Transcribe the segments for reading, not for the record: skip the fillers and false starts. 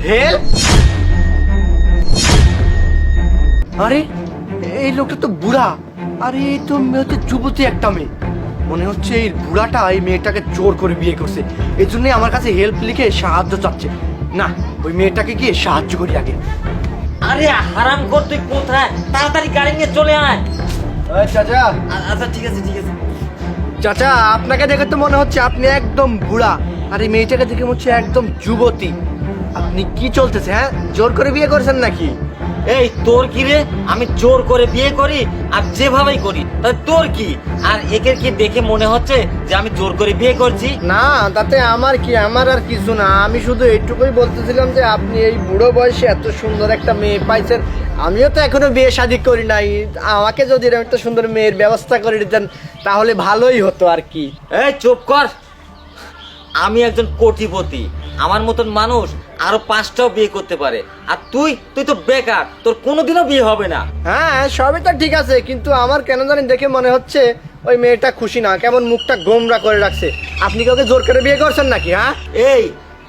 Help? আরে এই লোকটা তো বুড়া, আরে এই তো যুবতী একটা মেয়ে। মনে হচ্ছে এই বুড়াটা এই মেয়েটাকে জোর করে বিয়ে করছে, এই জন্যই আমার কাছে হেল্প লিখে সাহায্য চাচ্ছে। না, ওই মেয়েটাকে গিয়ে সাহায্য করি আগে। আরে হারাম কর, তুই কোথায়? তাড়াতাড়ি গাড়ি নিয়ে চলে আয়। চাচা, আচ্ছা ঠিক আছে ঠিক আছে। চাচা আপনাকে দেখে তো মনে হচ্ছে আপনি একদম বুড়া, আর এই মেয়েটাকে দেখে মনে হচ্ছে একদম যুবতী। আপনি কি চলতেছে? হ্যাঁ, জোর করে বিয়ে করছেন নাকি? এই তোর কি রে? আমি জোর করে বিয়ে করি আর যেভাবেই করি, তাই তোর কি? আর একের কি দেখে মনে হচ্ছে যে আমি জোর করে বিয়ে করছি? না, তাতে আমার কি, আমার আর কিছু না। আমি শুধু এইটুকুই বলতেছিলাম যে আপনি এই বুড়ো বয়সে এত সুন্দর একটা মেয়ে পাইছেন। আমিও তো এখনো বিয়ে শাদী করি নাই, আমাকে যদি এরকম একটা সুন্দর মেয়ের ব্যবস্থা করে দিতেন তাহলে ভালোই হতো আর কি। এই চুপ কর। আমি একজন কোটিপতি, আমার মতন মানুষ আরো 5টাও বিয়ে করতে পারে। আর তুই তো বেকার, তোর কোনোদিনও বিয়ে হবে না। হ্যাঁ, সবই তো ঠিক আছে, কিন্তু আমার কেন জানি দেখে মনে হচ্ছে ওই মেয়েটা খুশি না, কেমন মুখটা গোমরা করে রাখছে। আপনি কি ওকে জোর করে বিয়ে করছেন নাকি? হ্যাঁ, এই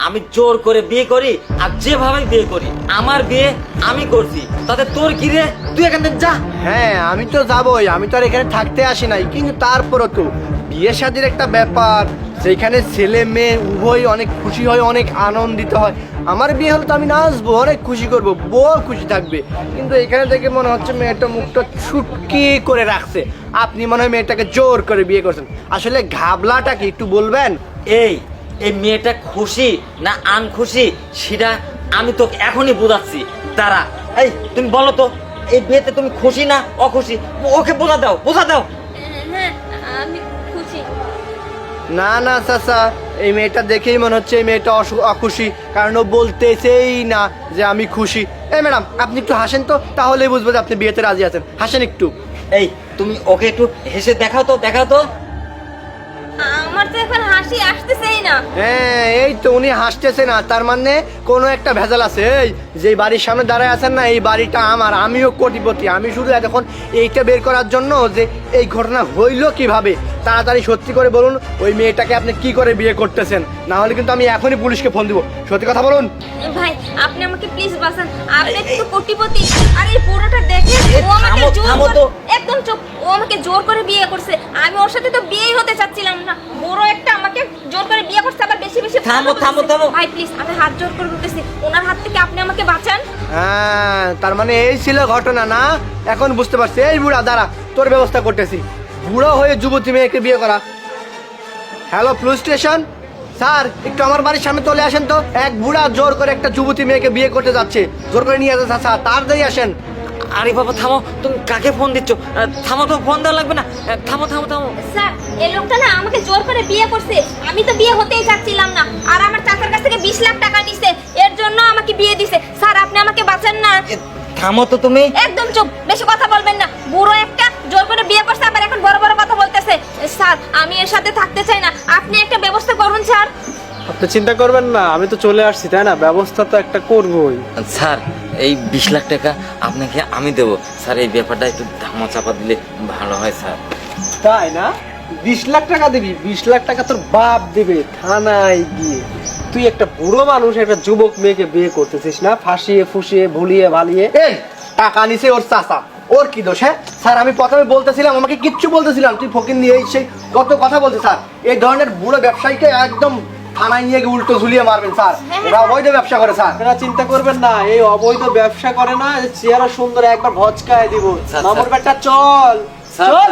আমি জোর করে বিয়ে করি আর যেভাবে বিয়ে করি, আমার বিয়ে আমি করছি, তাতে তোর কি রে? তুই এখান থেকে যা। হ্যাঁ আমি তো যাবই, আমি তো আর এখানে থাকতে আসি নাই, কিন্তু তারপরও তো বিয়ে শাদীর একটা ব্যাপার, সেইখানে ছেলে মেয়ে উভয় অনেক খুশি হয়, অনেক আনন্দিত হয়। আমার বিয়ে হলে তো আমি নাচবো, অনেক খুশি করবো, বউ খুশি থাকবে। কিন্তু এখানে দেখে মনে হচ্ছে মেয়েটা মুখটা ছুটকি করে রাখছে। আপনি মনে হয় মেয়েটাকে জোর করে বিয়ে করছেন। আসলে ঘাবলাটা কি একটু বলবেন? এই এই মেয়েটা খুশি না আনখুশি সেটা আমি তোকে এখনই বোঝাচ্ছি, দাঁড়া। এই তুমি বলো তো, এই বিয়েতে তুমি খুশি না অখুশি? ওকে বোঝা দাও, বোঝা দাও। হ্যাঁ, আমি খুশি। না না চাচা, এই মেয়েটা দেখেই মনে হচ্ছে এই মেয়েটা অখুশি, কারণ ও বলতেছেই না যে আমি খুশি। এই ম্যাডাম, আপনি একটু হাসেন তো, তাহলেই বুঝবো যে আপনি বিয়েতে রাজি আছেন। হাসেন একটু। এই তুমি ওকে একটু হেসে দেখাও তো, দেখাও তো। আমার তো এখন হাসি আসতেছেই না। হ্যাঁ, এই তো উনি হাসতেছে না, তার মানে কোনো একটা ভেজাল আছে। এই যে বাড়ির সামনে দাঁড়ায় আছেন না, এই বাড়িটা আমার, আমিও কোটিপতি। আমি শুধু এখন এইটা বের করার জন্য যে এই ঘটনা হইল কিভাবে, তাড়াতাড়ি সত্যি করে বলুন, ওই মেয়েটাকে আপনি কি করে বিয়ে করতেছেন? না হলে কিন্তু আমি এখনই পুলিশকে ফোন দিব। সত্যি কথা বলুন ভাই, আপনি আমাকে প্লিজ বাঁচান, আপনি তো কোটিপতি। আর এই পুরোটা দেখে ও আমাকে জোর থামো করে, তো। একদম চুপ, ও আমাকে জোর করে বিয়ে করছে। আমি ওর সাথে তো বিয়েই হতে চাচ্ছিলাম না, বড় একটা আমাকে জোর করে বিয়ে করছে, আবার বেশি বেশি থামো, থামো, থামো। ভাই প্লিজ, আমি হাত জোর করে বলতেছি, ওনার হাত থেকে আপনি আমাকে বাঁচান। হ্যাঁ, তার মানে এই ছিল ঘটনা না? এখন বুঝতে পারছি। এই বুড়া দাঁড়া, তোর ব্যবস্থা করতেছি। বুড়ো হয়ে যুবতী মেয়েকে বিয়ে করা। হ্যালো পুলিশ স্টেশন, স্যার একটু আমার বাড়ির সামনে চলে আসেন তো। এক বুড়া জোর করে একটা যুবতী মেয়েকে বিয়ে করতে যাচ্ছে, জোর করে নিয়ে আসেন স্যার, তাড়াতাড়ি আসেন। আরে বাবা থামো, তুমি কাকে ফোন দিচ্ছ? থামো তো, ফোন দেওয়া লাগবে না। থামো থামো থামো। স্যার, এই লোকটা না আমাকে জোর করে বিয়ে করছে, আমি তো বিয়ে হতেই চাচ্ছিলাম না, আর আমার চাচার কাছ থেকে 20 লাখ টাকা নিছে, এর জন্য আমাকে বিয়ে দিছে। স্যার আপনি আমাকে বাঁচান না। থামো তো তুমি। একদম চুপ, বেশি কথা বলবেন না। বুড়ো একটা জোর করে বিয়ে করছে, আবার এখন বড় বড় কথা বলতেছে। স্যার আমি এর সাথে থাকতে চাই না, আপনি একটা ব্যবস্থা করুন স্যার। আপনি চিন্তা করবেন না, আমি তো চলে আসছি, তাই না? ব্যবস্থা তো একটা করবোই। স্যার এই 20 লাখ টাকা আপনাকে আমি দেবো। স্যার এই ব্যাপারটা একটু ধামা চাপা দিলে ভালো হয় স্যার। তাই না? 20 লাখ টাকা দিবি? 20 লাখ টাকা তোর বাপ দিবে থানায় গিয়ে। তুই একটা বুড়ো মানুষ একটা যুবক মেয়েকে বিয়ে করতেছিস না, ফাঁসিয়ে ফুসিয়ে ভুলিয়ে ভালিয়ে। এই টাকা নিছে ওর চাচা, ওর কি দোষ? হ্যাঁ স্যার, আমি প্রথমে বলতেছিলাম, আমাকে কিচ্ছু বলতেছিলাম, তুই ফকির নিয়ে সেই কত কথা বলছে স্যার। এই ধরনের বুড়ো ব্যবসায়ীকে একদম থানায় নিয়ে গিয়ে উল্টো ঝুলিয়ে মারবেন স্যার, ওরা অবৈধ ব্যবসা করে স্যার। আপনারা চিন্তা করবেন না, এই অবৈধ ব্যবসা করে না, চেহারা সুন্দর একবার ভচকায় দিব। স্যার, মামুর স্যার। বেটা চল স্যার। চল।